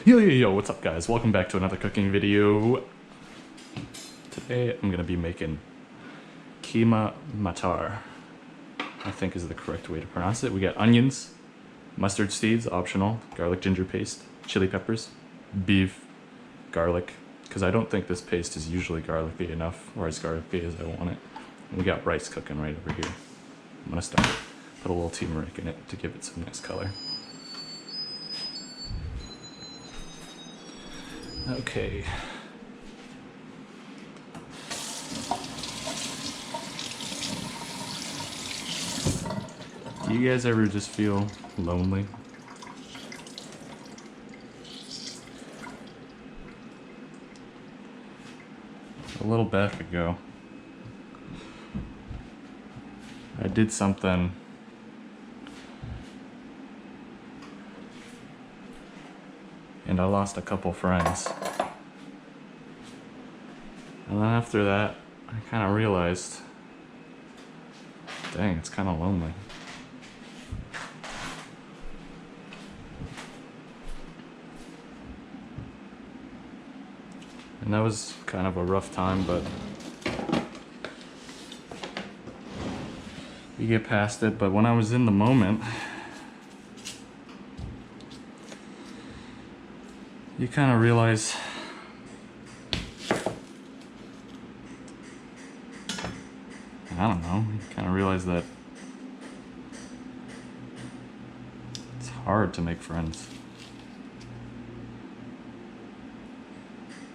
Yo, what's up guys? Welcome back to another cooking video. Today I'm gonna be making Keema Matar, I think is the correct way to pronounce it. We got onions, mustard seeds, optional, garlic ginger paste, chili peppers, beef, garlic, because I don't think this paste is usually garlicky enough, or as garlicky as I want it. And we got rice cooking right over here. I'm gonna start, put a little turmeric in it to give it some nice color. Okay. Do you guys ever just feel lonely? A little back ago, I did something and I lost a couple friends. And then after that, I kind of realized, dang, it's kind of lonely. And that was kind of a rough time, but you get past it. But when I was in the moment, you kind of realize I don't know, you kind of realize that it's hard to make friends.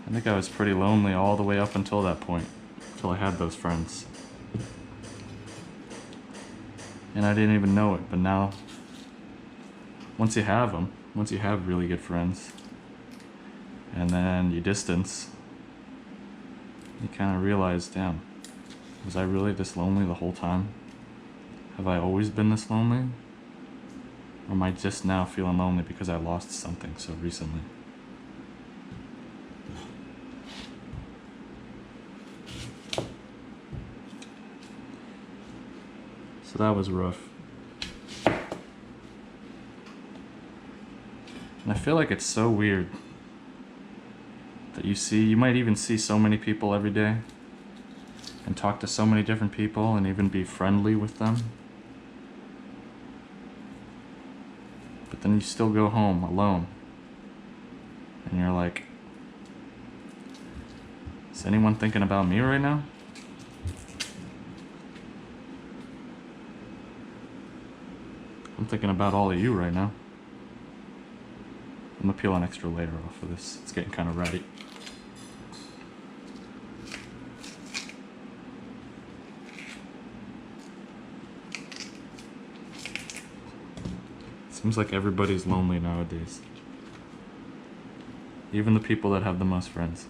I think I was pretty lonely all the way up until that point, until I had those friends. And I didn't even know it, but now, once you have them, once you have really good friends, and then you distance, you kind of realize, damn, was I really this lonely the whole time? Have I always been this lonely? Or am I just now feeling lonely because I lost something so recently? So that was rough. And I feel like it's so weird that you might even see so many people every day and talk to so many different people and even be friendly with them. But then you still go home alone. And you're like, is anyone thinking about me right now? I'm thinking about all of you right now. I'm gonna peel an extra layer off of this. It's getting kind of ratty. Seems like everybody's lonely nowadays. Even the people that have the most friends.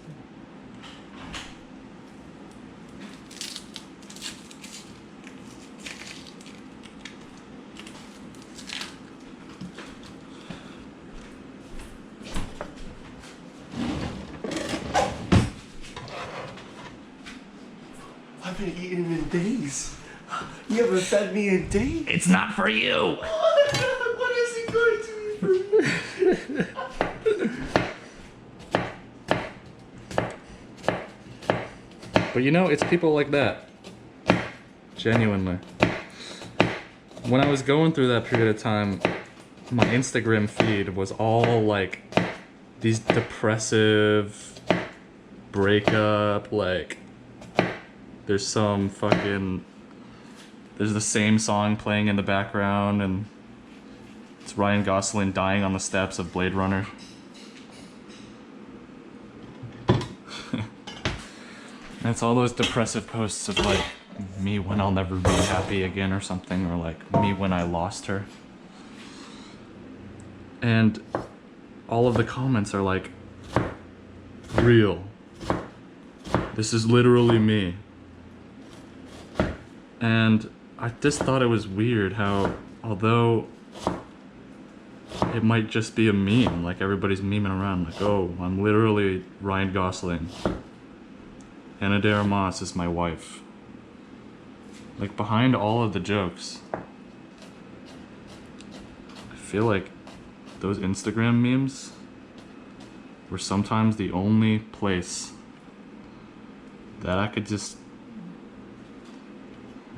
I've been eating in days. You haven't fed me in days. It's not for you! What is it going to be for me? But you know, it's people like that. Genuinely. When I was going through that period of time, my Instagram feed was all like these depressive breakup, like there's the same song playing in the background and it's Ryan Gosling dying on the steps of Blade Runner. And it's all those depressive posts of like me when I'll never be happy again or something, or like me when I lost her. And all of the comments are like, real. This is literally me. And I just thought it was weird how, although it might just be a meme, like everybody's memeing around, like, oh, I'm literally Ryan Gosling. Anna de Armas is my wife. Like, behind all of the jokes, I feel like those Instagram memes were sometimes the only place that I could just,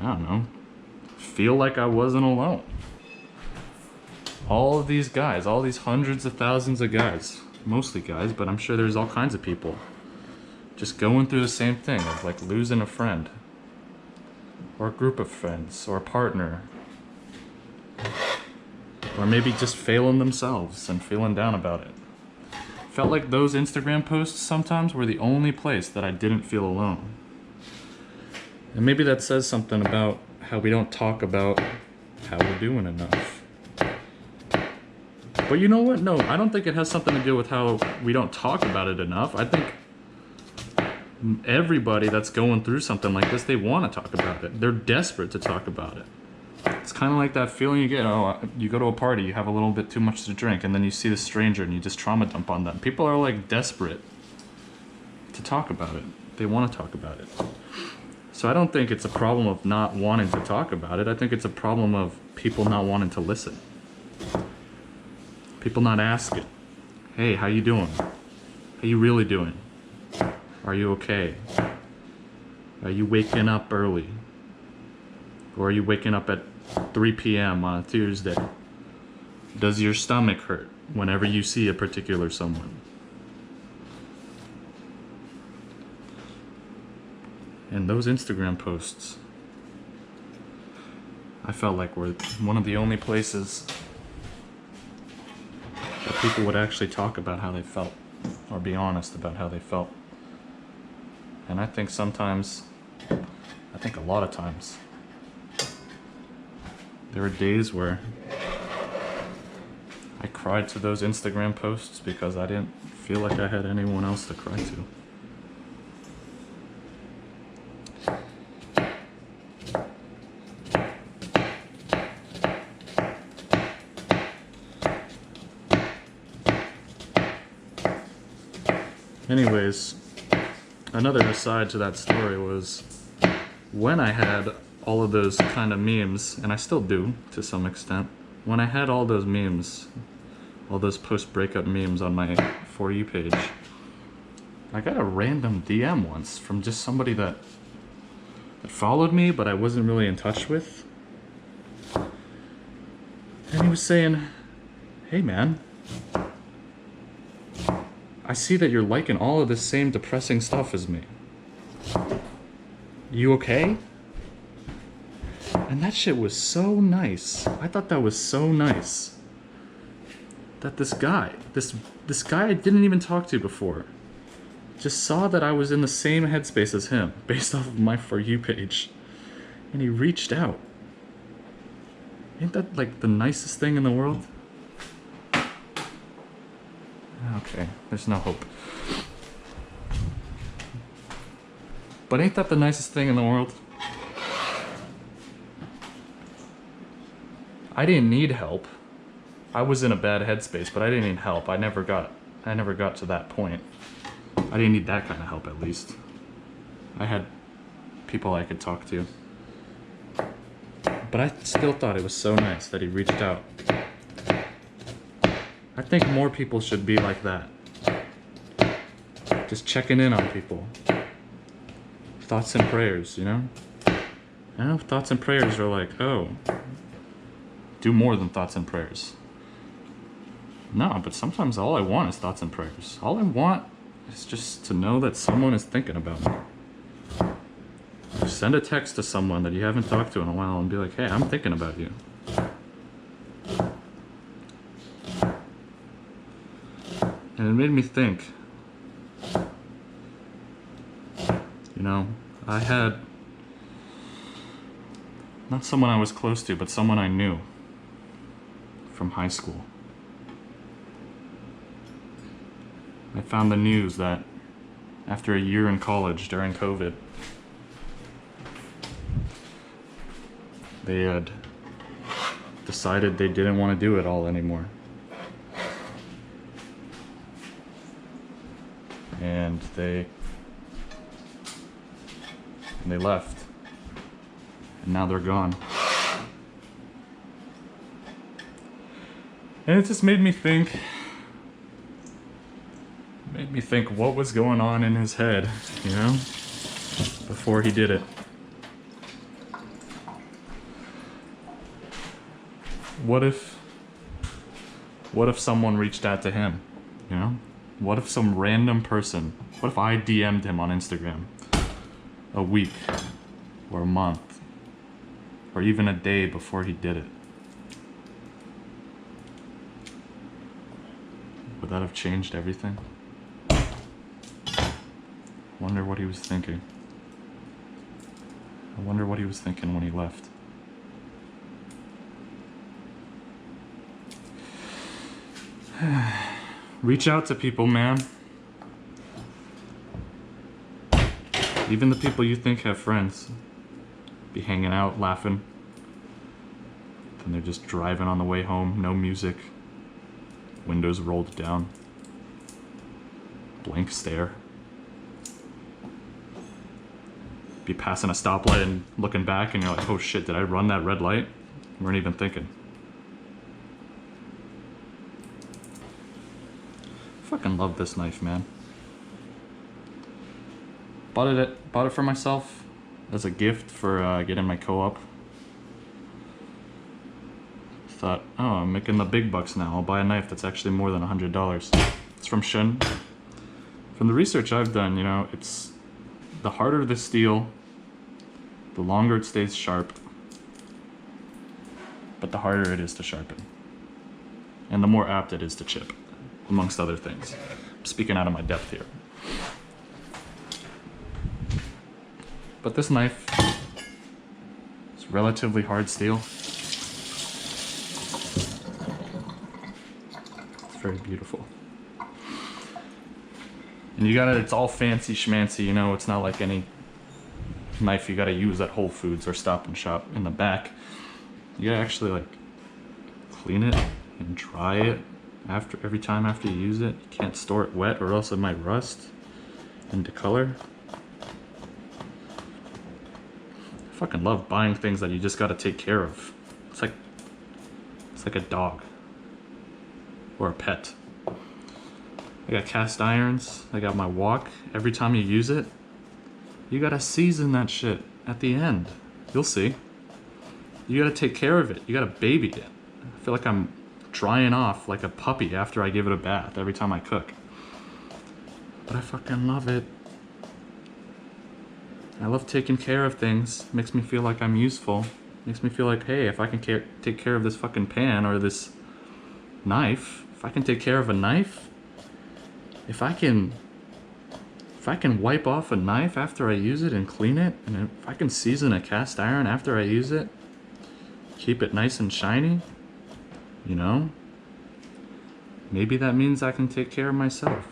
I don't know, feel like I wasn't alone. All of these guys, all these hundreds of thousands of guys, mostly guys, but I'm sure there's all kinds of people just going through the same thing of like losing a friend or a group of friends or a partner, or maybe just failing themselves and feeling down about it. Felt like those Instagram posts sometimes were the only place that I didn't feel alone. And maybe that says something about how we don't talk about how we're doing enough. But you know what? No, I don't think it has something to do with how we don't talk about it enough. I think everybody that's going through something like this, they want to talk about it. They're desperate to talk about it. It's kind of like that feeling you get, you go to a party, you have a little bit too much to drink, and then you see the stranger and you just trauma dump on them. People are like desperate to talk about it. They want to talk about it. So I don't think it's a problem of not wanting to talk about it. I think it's a problem of people not wanting to listen. People not asking, hey, how you doing? How you really doing? Are you okay? Are you waking up early? Or are you waking up at 3 p.m. on a Tuesday? Does your stomach hurt whenever you see a particular someone? And those Instagram posts, I felt like were one of the only places that people would actually talk about how they felt, or be honest about how they felt. And I think sometimes, I think a lot of times, there were days where I cried to those Instagram posts because I didn't feel like I had anyone else to cry to. Anyways, another aside to that story was when I had all of those kind of memes, and I still do to some extent, when I had all those memes, all those post-breakup memes on my For You page, I got a random DM once from just somebody that followed me but I wasn't really in touch with. And he was saying, hey man, I see that you're liking all of this same depressing stuff as me. You okay? And that shit was so nice. I thought that was so nice. That this guy I didn't even talk to before, just saw that I was in the same headspace as him, based off of my For You page. And he reached out. Ain't that like the nicest thing in the world? Okay, there's no hope. But ain't that the nicest thing in the world? I didn't need help. I was in a bad headspace, but I didn't need help. I never got to that point. I didn't need that kind of help, at least. I had people I could talk to. But I still thought it was so nice that he reached out. I think more people should be like that. Just checking in on people. Thoughts and prayers, you know? I know thoughts and prayers are like, oh, do more than thoughts and prayers. No, but sometimes all I want is thoughts and prayers. All I want is just to know that someone is thinking about me. Just send a text to someone that you haven't talked to in a while and be like, hey, I'm thinking about you. And it made me think, you know, I had not someone I was close to, but someone I knew from high school. I found the news that after a year in college during COVID, they had decided they didn't want to do it all anymore. And they left. And now they're gone. And it just made me think, me think what was going on in his head, you know, before he did it. What if someone reached out to him, you know? What if some random person, what if I DM'd him on Instagram a week or a month or even a day before he did it? Would that have changed everything? Wonder what he was thinking. I wonder what he was thinking when he left. Reach out to people, man. Even the people you think have friends. Be hanging out, laughing. Then they're just driving on the way home, no music. Windows rolled down. Blank stare. Be passing a stoplight and looking back and you're like, oh shit, did I run that red light? You weren't even thinking. Fucking love this knife, man. Bought it for myself as a gift for getting my co-op. Thought, oh, I'm making the big bucks now. I'll buy a knife that's actually more than $100. It's from Shun. From the research I've done, you know, it's the harder the steel, the longer it stays sharp, but the harder it is to sharpen. And the more apt it is to chip, amongst other things. I'm speaking out of my depth here. But this knife is relatively hard steel. It's very beautiful. And you gotta, it's all fancy schmancy, you know, it's not like any knife you gotta use at Whole Foods or Stop and Shop in the back. You gotta actually like clean it and dry it every time after you use it. You can't store it wet or else it might rust and decolor. I fucking love buying things that you just gotta take care of. It's like a dog or a pet. I got cast irons, I got my wok. Every time you use it, you gotta season that shit at the end. You'll see. You gotta take care of it. You gotta baby it. I feel like I'm drying off like a puppy after I give it a bath every time I cook. But I fucking love it. I love taking care of things. Makes me feel like I'm useful. Makes me feel like, hey, if I can take care of this fucking pan or this knife, if I can take care of a knife, if I can wipe off a knife after I use it and clean it, and if I can season a cast iron after I use it, keep it nice and shiny, you know, maybe that means I can take care of myself.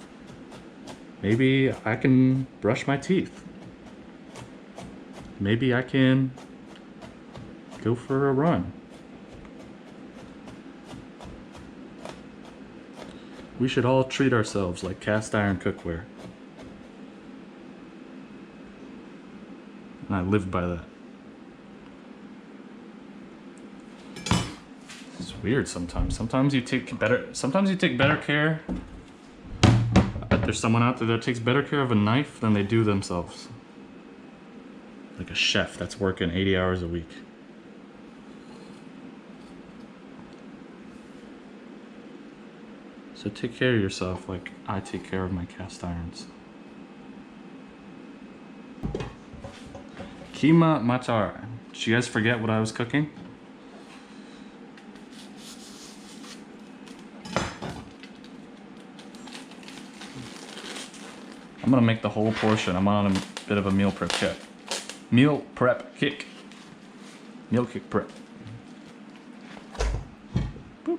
Maybe I can brush my teeth. Maybe I can go for a run. We should all treat ourselves like cast iron cookware. And I live by that. It's weird sometimes. Sometimes you take better care. I bet there's someone out there that takes better care of a knife than they do themselves. Like a chef that's working 80 hours a week. So take care of yourself like I take care of my cast irons. Keema Matar. Did you guys forget what I was cooking? I'm gonna make the whole portion. I'm on a bit of a meal prep kick. Meal prep kick. Meal kick prep. Boop.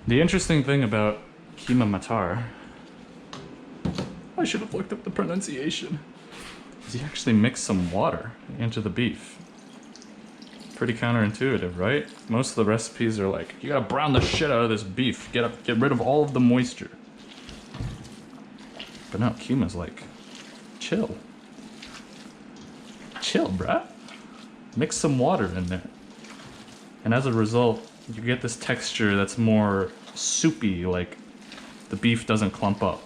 The interesting thing about Keema Matar, I should have looked up the pronunciation, is he actually mixed some water into the beef. Pretty counterintuitive, right? Most of the recipes are like, you gotta brown the shit out of this beef, get rid of all of the moisture. But no, Keema's like, chill. Chill, bruh. Mix some water in there. And as a result, you get this texture that's more soupy, like the beef doesn't clump up.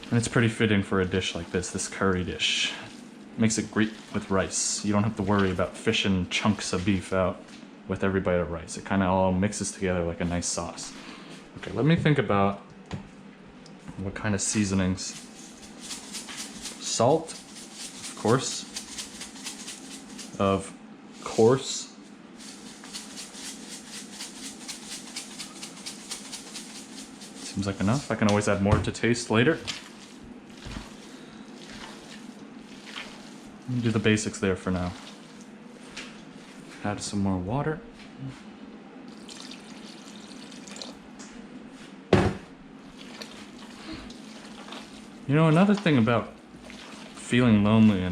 And it's pretty fitting for a dish like this curry dish. Makes it great with rice. You don't have to worry about fishing chunks of beef out with every bite of rice. It kind of all mixes together like a nice sauce. Okay, let me think about what kind of seasonings. Salt, of course. Of course. Seems like enough. I can always add more to taste later. Do the basics there for now. Add some more water. You know, another thing about feeling lonely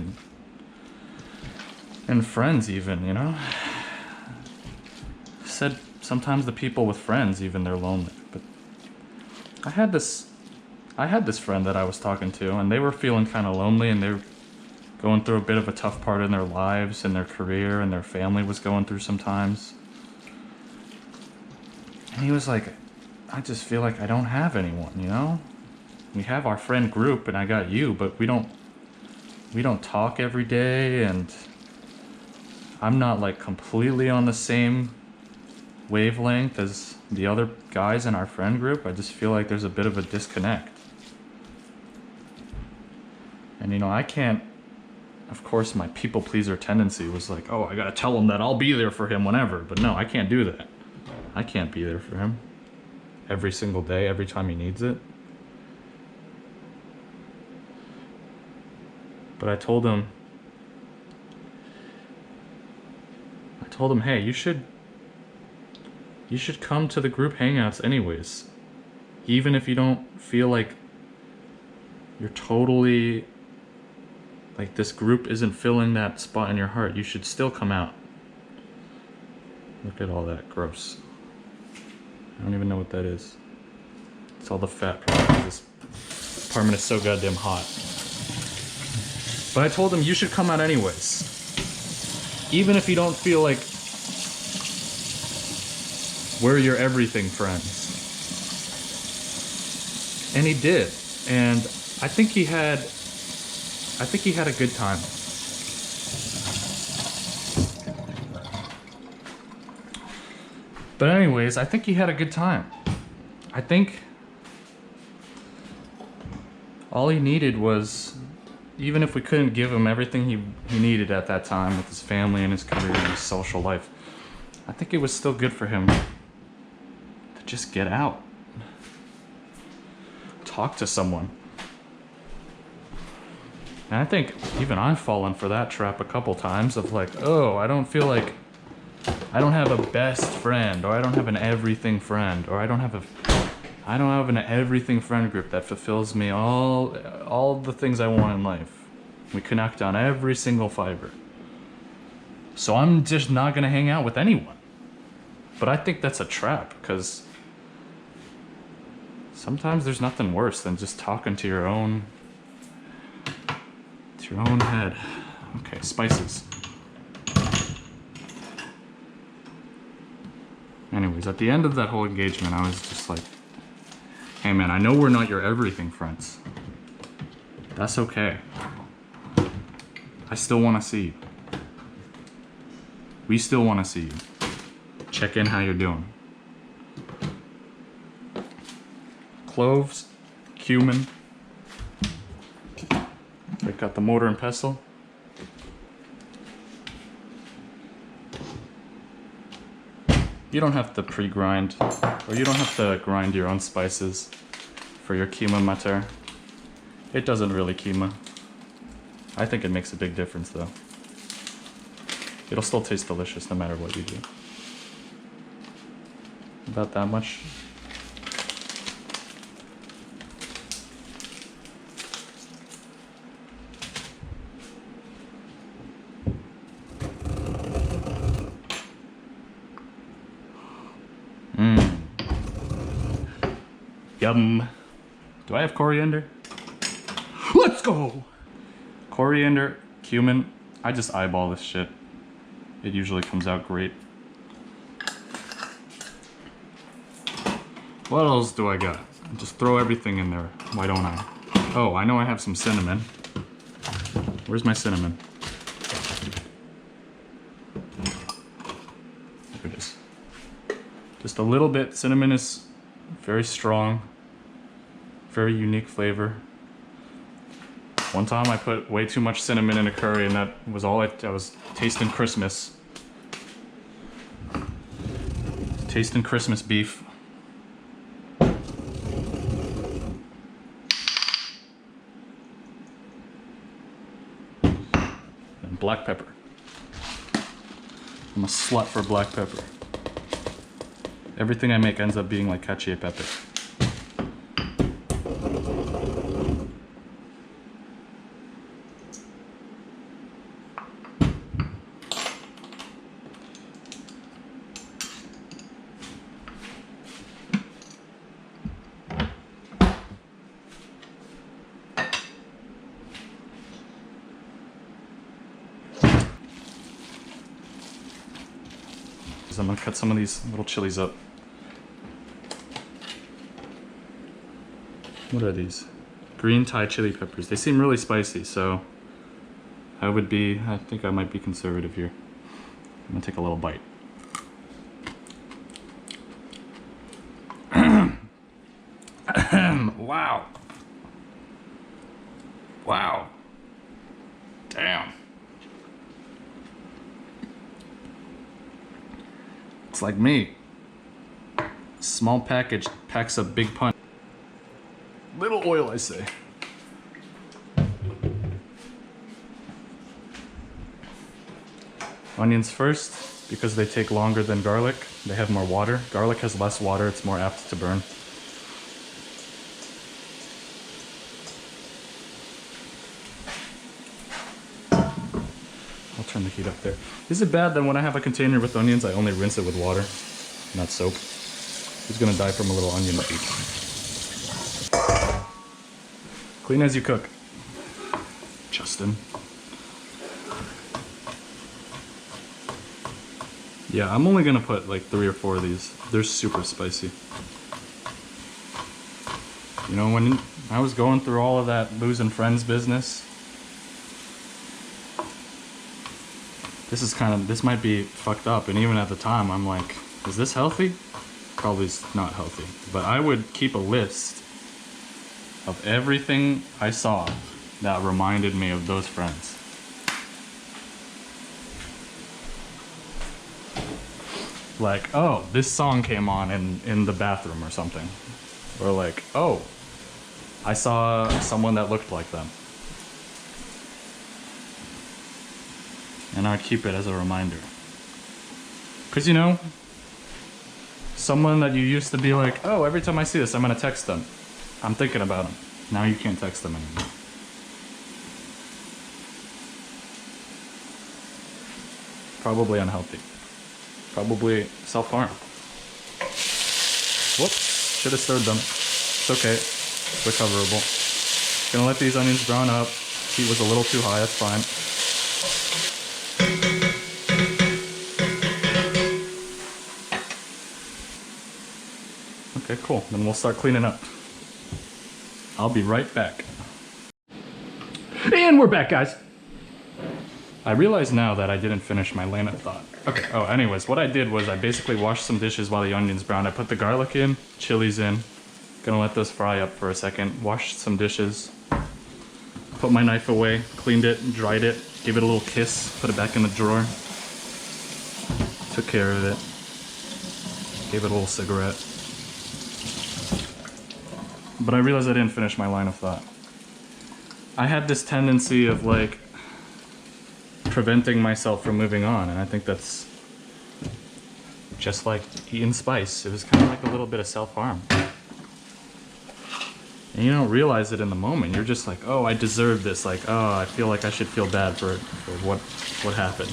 and friends even, you know? Said sometimes the people with friends even they're lonely, but I had this friend that I was talking to and they were feeling kind of lonely and they're going through a bit of a tough part in their lives and their career and their family was going through sometimes. And he was like, I just feel like I don't have anyone, you know? We have our friend group and I got you, but we don't talk every day and I'm not like completely on the same wavelength as the other guys in our friend group. I just feel like there's a bit of a disconnect. And you know, I can't, of course, my people pleaser tendency was like, oh, I gotta tell him that I'll be there for him whenever. But no, I can't do that. I can't be there for him every single day, every time he needs it. But I told him, hey, you should come to the group hangouts anyways. Even if you don't feel like you're totally, like this group isn't filling that spot in your heart, you should still come out. Look at all that gross. I don't even know what that is. It's all the fat product. This apartment is so goddamn hot. But I told him you should come out anyways. Even if you don't feel like we're your everything friends. And he did. And I think he had a good time. But anyways, I think he had a good time. I think all he needed was, even if we couldn't give him everything he needed at that time with his family and his career and his social life, I think it was still good for him to just get out. Talk to someone. And I think even I've fallen for that trap a couple times of like, oh, I don't feel like I don't have a best friend, or I don't have an everything friend, or I don't have an everything friend group that fulfills me all the things I want in life. We connect on every single fiber. So I'm just not gonna hang out with anyone. But I think that's a trap, because sometimes there's nothing worse than just talking to your own head. Okay, spices. Anyways, at the end of that whole engagement, I was just like, hey man, I know we're not your everything friends. That's okay. I still want to see you. We still want to see you. Check in how you're doing. Cloves, cumin. I got the mortar and pestle. You don't have to pre-grind, or you don't have to grind your own spices for your Keema Matar. It doesn't really Keema. I think it makes a big difference though. It'll still taste delicious no matter what you do. About that much. Yum. Do I have coriander? Let's go! Coriander, cumin, I just eyeball this shit. It usually comes out great. What else do I got? Just throw everything in there. Why don't I? Oh, I know I have some cinnamon. Where's my cinnamon? Look at this. Just a little bit. Cinnamon is very strong, very unique flavor. One time I put way too much cinnamon in a curry and that was all I was tasting Christmas. Tasting Christmas beef. And black pepper. I'm a slut for black pepper. Everything I make ends up being like cacio e pepe. I'm gonna cut some of these little chilies up. What are these? Green Thai chili peppers. They seem really spicy, so I think I might be conservative here. I'm gonna take a little bite. Wow. Wow. Damn. It's like me. Small package packs a big punch. Little oil, I say. Onions first, because they take longer than garlic. They have more water. Garlic has less water, it's more apt to burn. I'll turn the heat up there. Is it bad that when I have a container with onions, I only rinse it with water, not soap? Who's gonna die from a little onion bite? Clean as you cook. Justin. Yeah, I'm only gonna put like 3 or 4 of these. They're super spicy. You know, when I was going through all of that losing friends business, this might be fucked up, and even at the time I'm like, is this healthy? Probably not healthy. But I would keep a list of everything I saw that reminded me of those friends. Like, oh, this song came on in the bathroom or something. Or like, oh, I saw someone that looked like them. And I'd keep it as a reminder. Because, you know, someone that you used to be like, oh, every time I see this, I'm gonna text them. I'm thinking about them. Now you can't text them anymore. Probably unhealthy. Probably self-harm. Whoops, should have stirred them. It's okay, it's recoverable. Gonna let these onions brown up. Heat was a little too high, that's fine. Okay, cool. Then we'll start cleaning up. I'll be right back. And we're back, guys. I realize now that I didn't finish my line of thought. Okay, oh, anyways, what I did was I basically washed some dishes while the onions browned. I put the garlic in, chilies in. Gonna let those fry up for a second. Washed some dishes. Put my knife away, cleaned it, dried it, gave it a little kiss, put it back in the drawer. Took care of it. Gave it a little cigarette. But I realized I didn't finish my line of thought. I had this tendency of like preventing myself from moving on, and I think that's just like eating spice. It was kind of like a little bit of self-harm. And you don't realize it in the moment. You're just like, oh, I deserve this. Like, oh, I feel like I should feel bad for what happened.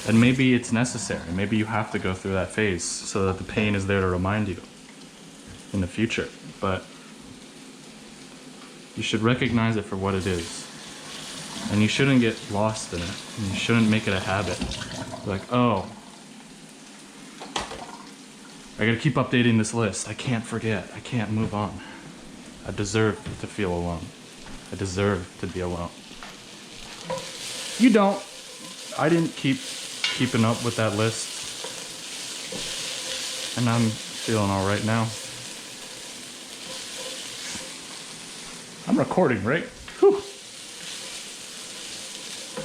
And maybe it's necessary. Maybe you have to go through that phase so that the pain is there to remind you in the future. But you should recognize it for what it is. And you shouldn't get lost in it. And you shouldn't make it a habit. Like, oh, I gotta keep updating this list. I can't forget. I can't move on. I deserve to feel alone. I deserve to be alone. You don't. I didn't keeping up with that list. And I'm feeling all right now. I'm recording, right? Whew.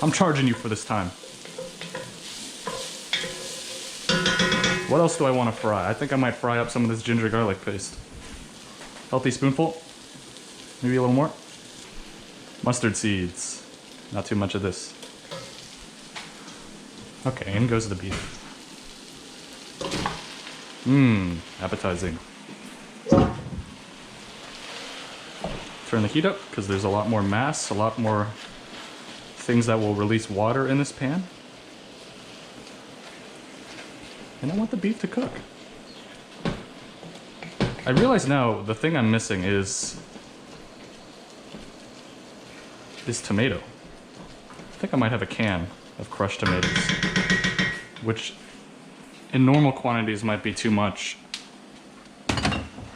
I'm charging you for this time. What else do I want to fry? I think I might fry up some of this ginger garlic paste. Healthy spoonful. Maybe a little more. Mustard seeds. Not too much of this. Okay, in goes the beef. Mmm, appetizing. Turn the heat up because there's a lot more mass, a lot more things that will release water in this pan. And I want the beef to cook. I realize now the thing I'm missing is this tomato. I think I might have a can of crushed tomatoes, which in normal quantities might be too much.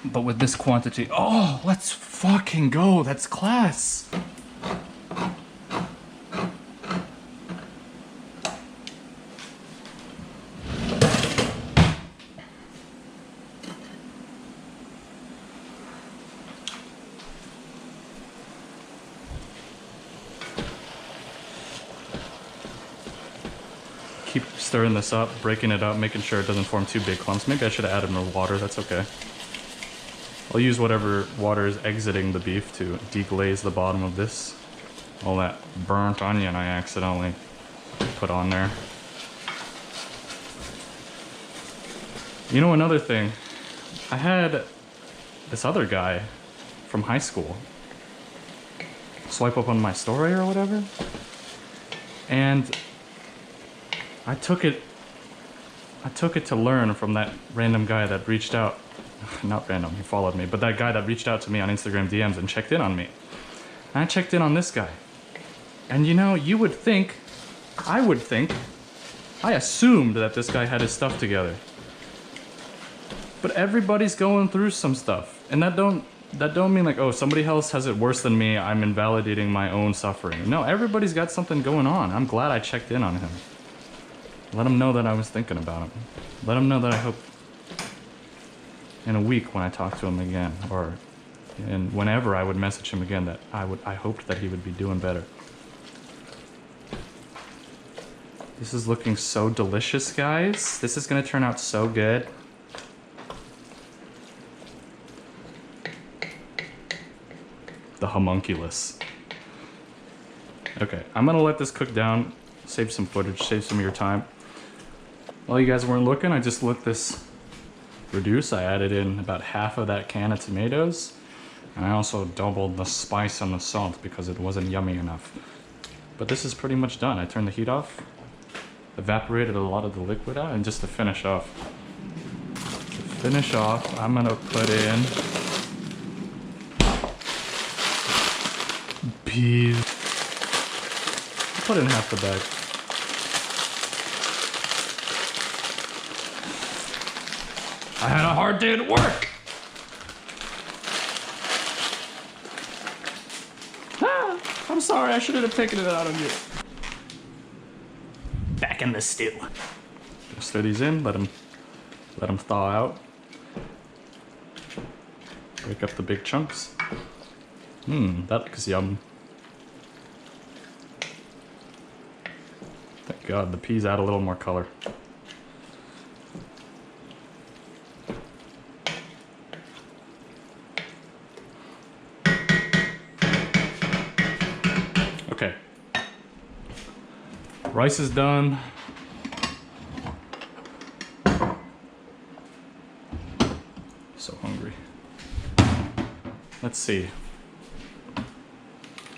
But with this quantity, oh, let's fucking go. That's class. Keep stirring this up, breaking it up, making sure it doesn't form too big clumps. Maybe I should have added more water, that's okay. I'll use whatever water is exiting the beef to deglaze the bottom of this. All that burnt onion I accidentally put on there. You know, another thing, I had this other guy from high school swipe up on my story or whatever, and I took it to learn from that random guy that reached out. Not random, he followed me, but that guy that reached out to me on Instagram DMs and checked in on me. And I checked in on this guy. And you know, you would think, I assumed that this guy had his stuff together. But everybody's going through some stuff. And that don't mean like, oh, somebody else has it worse than me, I'm invalidating my own suffering. No, everybody's got something going on. I'm glad I checked in on him. Let him know that I was thinking about him. Let him know that I hope in a week when I talk to him again, or whenever I would message him again, that I hoped that he would be doing better. This is looking so delicious, guys. This is gonna turn out so good. The homunculus. Okay, I'm gonna let this cook down, save some footage, save some of your time. While you guys weren't looking, I just let this reduce. I added in about half of that can of tomatoes, and I also doubled the spice and the salt because it wasn't yummy enough. But this is pretty much done. I turned the heat off, evaporated a lot of the liquid out, and just to finish off, I'm gonna put in peas. Put in half the bag. I had a hard day at work. I'm sorry, I shouldn't have taken it out on you. Back in the stew. Just stir these in, let them thaw out. Break up the big chunks. That looks yum. Thank God, the peas add a little more color. Okay. Rice is done. So hungry. Let's see.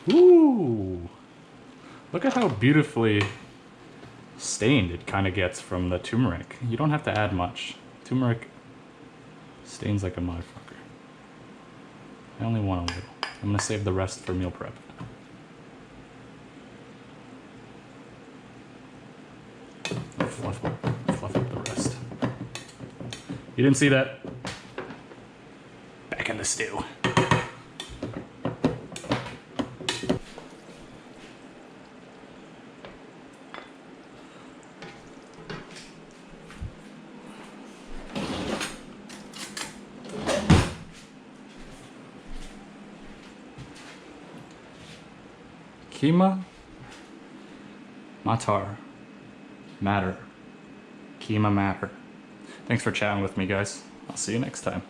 Ooh! Look at how beautifully stained it kind of gets from the turmeric. You don't have to add much. Turmeric stains like a motherfucker. I only want a little. I'm gonna save the rest for meal prep. Fluff up the rest. You didn't see that? Back in the stew. Keema, Matar, Matter, Keema Matter. Thanks for chatting with me, guys. I'll see you next time.